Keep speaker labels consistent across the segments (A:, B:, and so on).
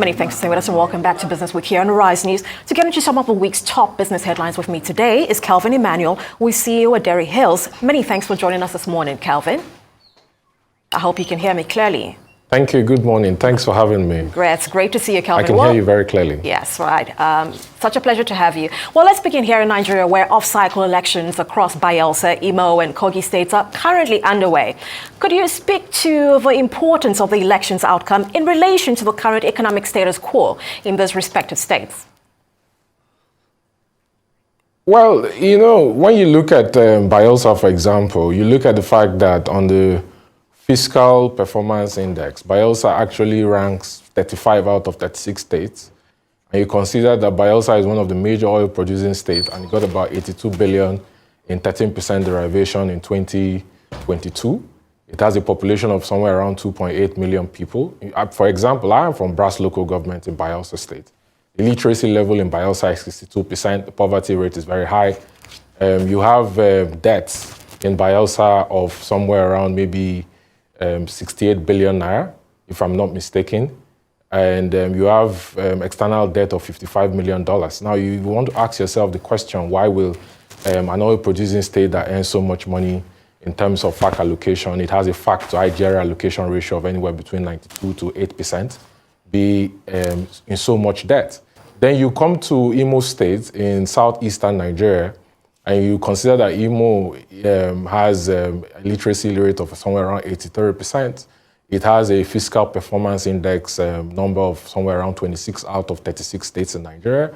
A: Many thanks for staying with us and welcome back to Business Week here on Rise News. To get into some of the week's top business headlines with me today is Kelvin Emmanuel, who is CEO at Derry Hills. Many thanks for joining us this morning, Kelvin. I hope you can hear me clearly.
B: Thank you. Good morning. Thanks for having me.
A: Great. It's great to see you, Kelvin.
B: I can hear you very clearly.
A: Yes, right. Such a pleasure to have you. Well, let's begin here in Nigeria, where off-cycle elections across Bayelsa, Imo, and Kogi states are currently underway. Could you speak to the importance of the election's outcome in relation to the current economic status quo in those respective states?
B: Well, you know, when you look at Bayelsa, for example, you look at the fact that on the Fiscal Performance Index, Bayelsa actually ranks 35 out of 36 states. And you consider that Bayelsa is one of the major oil-producing states, and it got about 82 billion in 13% derivation in 2022. It has a population of somewhere around 2.8 million people. For example, I am from Brass local government in Bayelsa State. The literacy level in Bayelsa is 62%. The poverty rate is very high. You have debts in Bayelsa of somewhere around maybe 68 billion naira, if I'm not mistaken. And you have external debt of $55 million. Now, you want to ask yourself the question, why will an oil-producing state that earns so much money in terms of FAC allocation, it has a FAC to IGR allocation ratio of anywhere between 92 to 8%, be in so much debt? Then you come to Imo State in southeastern Nigeria, and you consider that Imo has a literacy rate of somewhere around 83%. It has a fiscal performance index number of somewhere around 26 out of 36 states in Nigeria.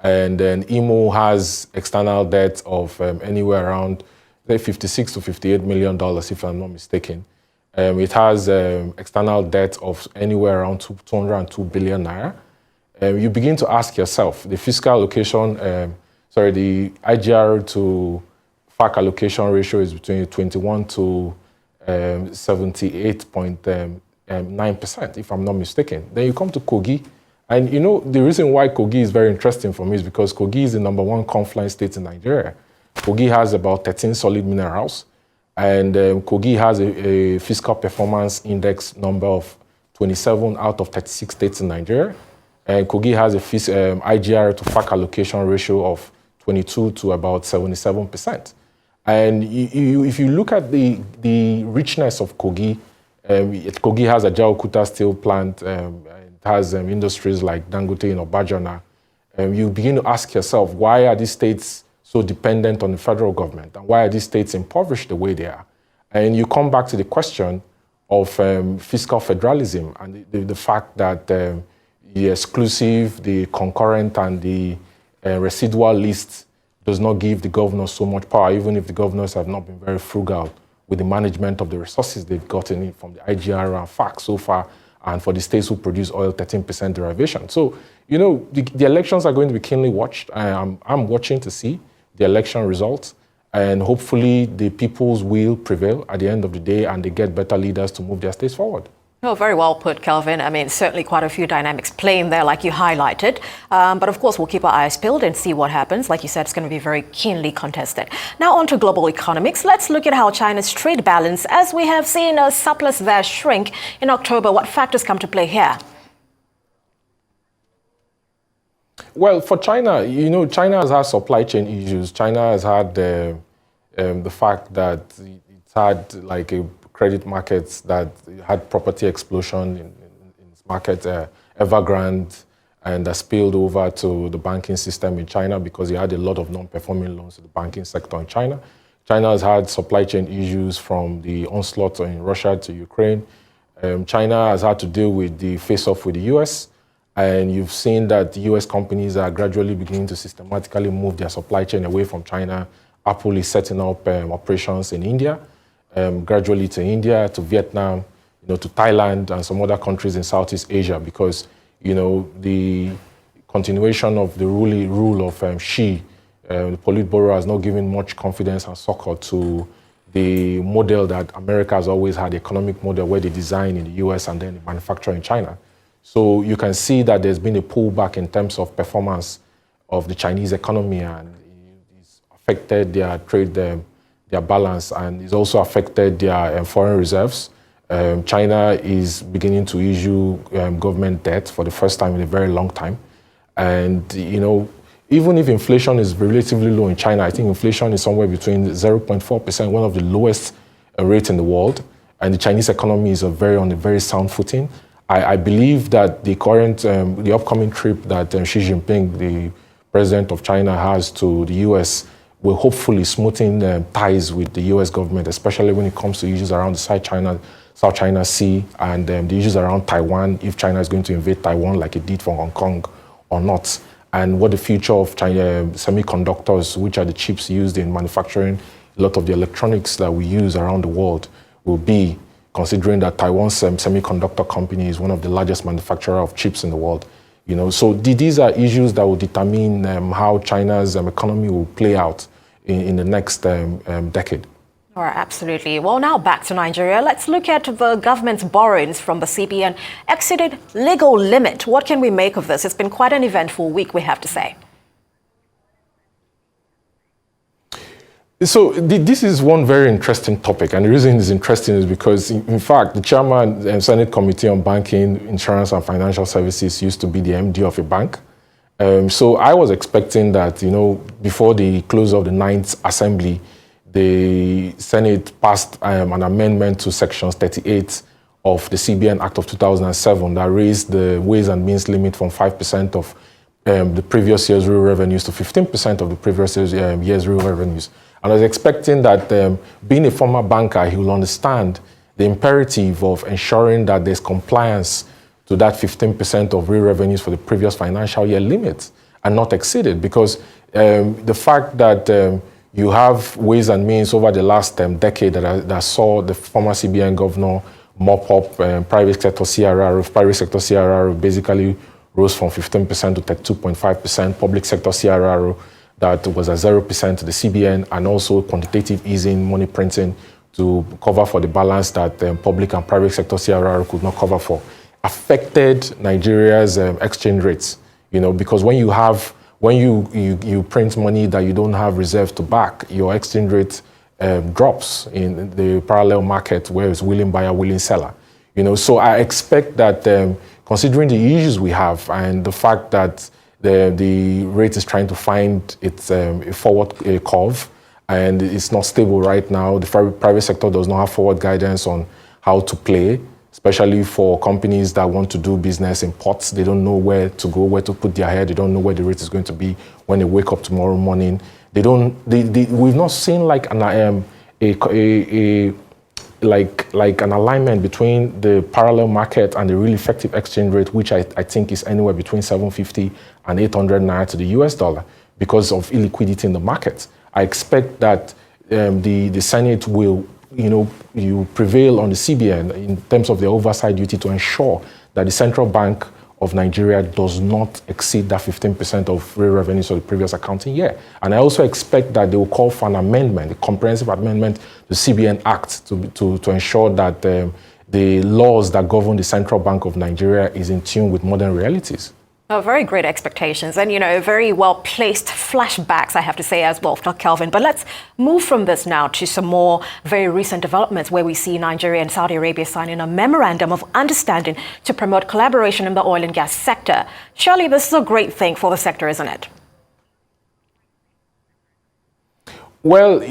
B: And then Imo has external debt of anywhere around say, $56 to $58 million, if I'm not mistaken. It has external debt of anywhere around 202 billion naira. You begin to ask yourself, the fiscal allocation, the IGR to FAC allocation ratio is between 21 to 78.9%, if I'm not mistaken. Then you come to Kogi, and you know, the reason why Kogi is very interesting for me is because Kogi is the #1 confluent state in Nigeria. Kogi has about 13 solid minerals, and Kogi has a fiscal performance index number of 27 out of 36 states in Nigeria. And Kogi has a IGR to FAC allocation ratio of 22 to about 77%. And if you look at the richness of Kogi, Kogi has a Jaokuta steel plant, it has industries like Dangote in Obajana. You begin to ask yourself, why are these states so dependent on the federal government? And why are these states impoverished the way they are? And you come back to the question of fiscal federalism and the fact that the exclusive, the concurrent, and the residual list does not give the governors so much power, even if the governors have not been very frugal with the management of the resources they've gotten from the IGR and FAC so far, and for the states who produce oil, 13% derivation. So, you know, the elections are going to be keenly watched. I'm watching to see the election results, and hopefully the people's will prevail at the end of the day, and they get better leaders to move their states forward.
A: Oh, very well put, Kelvin. I mean, certainly quite a few dynamics playing there, like you highlighted. But of course, we'll keep our eyes peeled and see what happens. Like you said, it's going to be very keenly contested. Now, on to global economics. Let's look at how China's trade balance, as we have seen a surplus there shrink in October. What factors come to play here?
B: Well, for China, you know, China has had supply chain issues. China has had the fact that it's had like a credit markets that had property explosion in its market, Evergrande, and that spilled over to the banking system in China because you had a lot of non-performing loans in the banking sector in China. China has had supply chain issues from the onslaught in Russia to Ukraine. China has had to deal with the face-off with the US, and you've seen that the US companies are gradually beginning to systematically move their supply chain away from China. Apple is setting up operations in India. Gradually to India, to Vietnam, you know, to Thailand and some other countries in Southeast Asia, because, you know, the continuation of the rule of Xi, the Politburo has not given much confidence and succor to the model that America has always had, the economic model where they design in the US and then they manufacture in China. So you can see that there's been a pullback in terms of performance of the Chinese economy, and it's affected their trade, their balance, and it's also affected their foreign reserves. China is beginning to issue government debt for the first time in a very long time. And, even if inflation is relatively low in China, I think inflation is somewhere between 0.4%, one of the lowest rate in the world. And the Chinese economy is on a very sound footing. I believe that the upcoming trip that Xi Jinping, the president of China, has to the U.S. will hopefully smoothen ties with the U.S. government, especially when it comes to issues around the South China Sea and the issues around Taiwan, if China is going to invade Taiwan like it did for Hong Kong or not, and what the future of China semiconductors, which are the chips used in manufacturing a lot of the electronics that we use around the world, will be, considering that Taiwan's semiconductor company is one of the largest manufacturers of chips in the world. So these are issues that will determine how China's economy will play out in the next decade.
A: Oh, absolutely. Well, now back to Nigeria. Let's look at the government's borrowings from the CBN exceeded legal limit. What can we make of this? It's been quite an eventful week, we have to say.
B: So this is one very interesting topic, and the reason it's interesting is because, in fact, the chairman and Senate Committee on Banking, Insurance and Financial Services used to be the MD of a bank. So I was expecting that, before the close of the 9th Assembly, the Senate passed an amendment to Sections 38 of the CBN Act of 2007 that raised the Ways and Means limit from 5% of the previous year's real revenues to 15% of the previous year's real revenues. And I was expecting that, being a former banker, he will understand the imperative of ensuring that there's compliance to that 15% of real revenues for the previous financial year limit and not exceeded. Because the fact that you have Ways and Means over the last decade that saw the former CBN governor mop up private sector CRR basically rose from 15% to 32.5%, public sector CRR that was at 0% to the CBN, and also quantitative easing, money printing to cover for the balance that public and private sector CRR could not cover for, affected Nigeria's exchange rates. Because when you print money that you don't have reserve to back, your exchange rate drops in the parallel market where it's willing buyer, willing seller. So I expect that considering the issues we have and the fact that the rate is trying to find its forward curve, and it's not stable right now. The private sector does not have forward guidance on how to play, especially for companies that want to do business in ports. They don't know where to go, where to put their head. They don't know where the rate is going to be when they wake up tomorrow morning. We've not seen like an alignment between the parallel market and the real effective exchange rate, which I think is anywhere between 750 and 800 naira to the US dollar because of illiquidity in the market. I expect that the Senate will, you prevail on the CBN in terms of the oversight duty to ensure that the Central Bank of Nigeria does not exceed that 15% of real revenues of the previous accounting year. And I also expect that they will call for an amendment, a comprehensive amendment to the CBN Act to ensure that the laws that govern the Central Bank of Nigeria is in tune with modern realities.
A: Oh, very great expectations and, very well-placed flashbacks, I have to say as well, Kelvin. But let's move from this now to some more very recent developments where we see Nigeria and Saudi Arabia signing a memorandum of understanding to promote collaboration in the oil and gas sector. Surely this is a great thing for the sector, isn't it?
B: Well,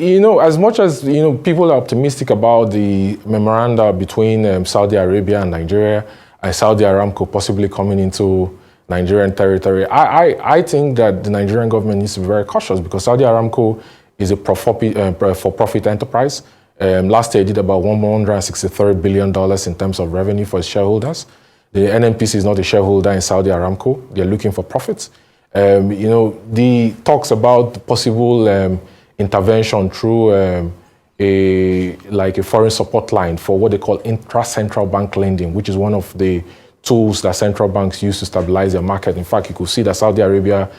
B: as much as, people are optimistic about the memoranda between Saudi Arabia and Nigeria and Saudi Aramco possibly coming into Nigerian territory, I think that the Nigerian government needs to be very cautious because Saudi Aramco is a for-profit enterprise. Last year, it did about $163 billion in terms of revenue for its shareholders. The NNPC is not a shareholder in Saudi Aramco. They're looking for profits. The talks about possible intervention through a foreign support line for what they call intra-central bank lending, which is one of the tools that central banks use to stabilize their market. In fact, you could see that Saudi Arabia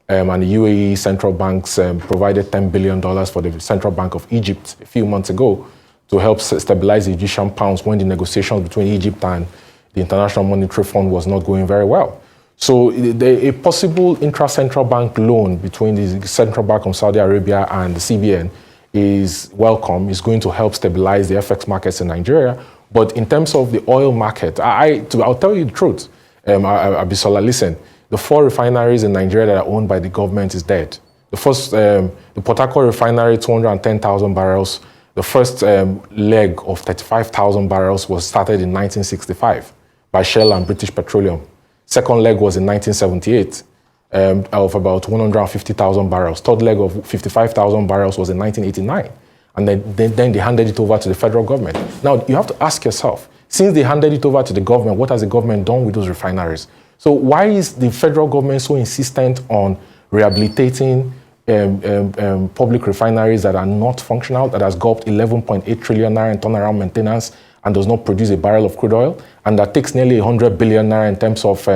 B: and the UAE central banks provided $10 billion for the Central Bank of Egypt a few months ago to help stabilize the Egyptian pounds when the negotiations between Egypt and the International Monetary Fund was not going very well. So a possible intra-central bank loan between the Central Bank of Saudi Arabia and the CBN is welcome. It's going to help stabilize the FX markets in Nigeria, But in terms of the oil market, I'll tell you the truth. Abisola, listen, the 4 refineries in Nigeria that are owned by the government is dead. The first, the Port Harcourt refinery, 210,000 barrels. The first leg of 35,000 barrels was started in 1965 by Shell and British Petroleum. Second leg was in 1978 of about 150,000 barrels. Third leg of 55,000 barrels was in 1989. And then they handed it over to the federal government. Now, you have to ask yourself, since they handed it over to the government, what has the government done with those refineries? So why is the federal government so insistent on rehabilitating public refineries that are not functional, that has gulped 11.8 trillion naira in turnaround maintenance and does not produce a barrel of crude oil, and that takes nearly 100 billion naira in terms of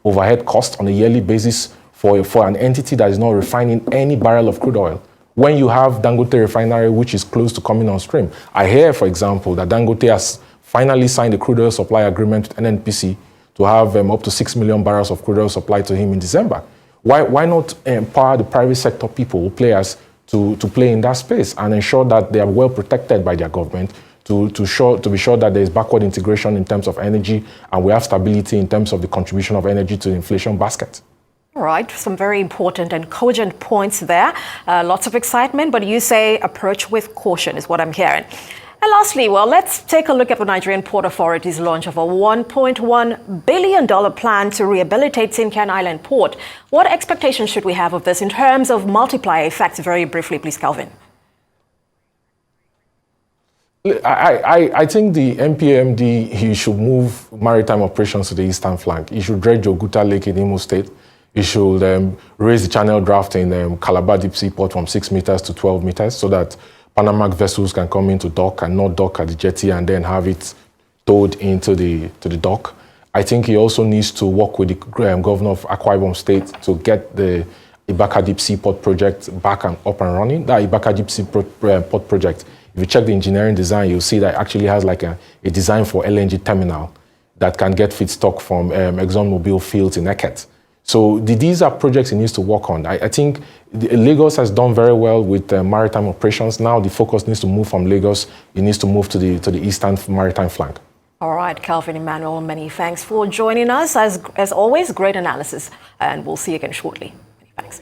B: overhead cost on a yearly basis for an entity that is not refining any barrel of crude oil? When you have Dangote refinery, which is close to coming on stream. I hear, for example, that Dangote has finally signed a crude oil supply agreement with NNPC to have up to 6 million barrels of crude oil supplied to him in December. Why not empower the private sector people, players, to play in that space and ensure that they are well protected by their government to be sure that there is backward integration in terms of energy and we have stability in terms of the contribution of energy to the inflation basket?
A: All right, some very important and cogent points there. Lots of excitement, but you say approach with caution is what I'm hearing. And lastly, well, let's take a look at the Nigerian Port Authority's launch of a $1.1 billion plan to rehabilitate Tinkan Island Port. What expectations should we have of this in terms of multiplier effects? Very briefly, please, Kelvin.
B: I think the MPMD, he should move maritime operations to the eastern flank. He should dredge Oguta Lake in Imo State. He should raise the channel draft in Calabar Deep Sea Port from 6 meters to 12 meters so that Panamax vessels can come into dock and not dock at the jetty and then have it towed into the dock. I think he also needs to work with the governor of Akwa Ibom State to get the Ibaka Deep Sea Port project back and up and running. That Ibaka Deep Sea Port project, if you check the engineering design, you'll see that it actually has like a design for LNG terminal that can get feedstock from ExxonMobil fields in Eket. So these are projects he needs to work on. I think Lagos has done very well with maritime operations. Now the focus needs to move from Lagos. It needs to move to the eastern maritime flank.
A: All right, Kelvin, Emmanuel, many thanks for joining us. As always, great analysis, and we'll see you again shortly. Many thanks.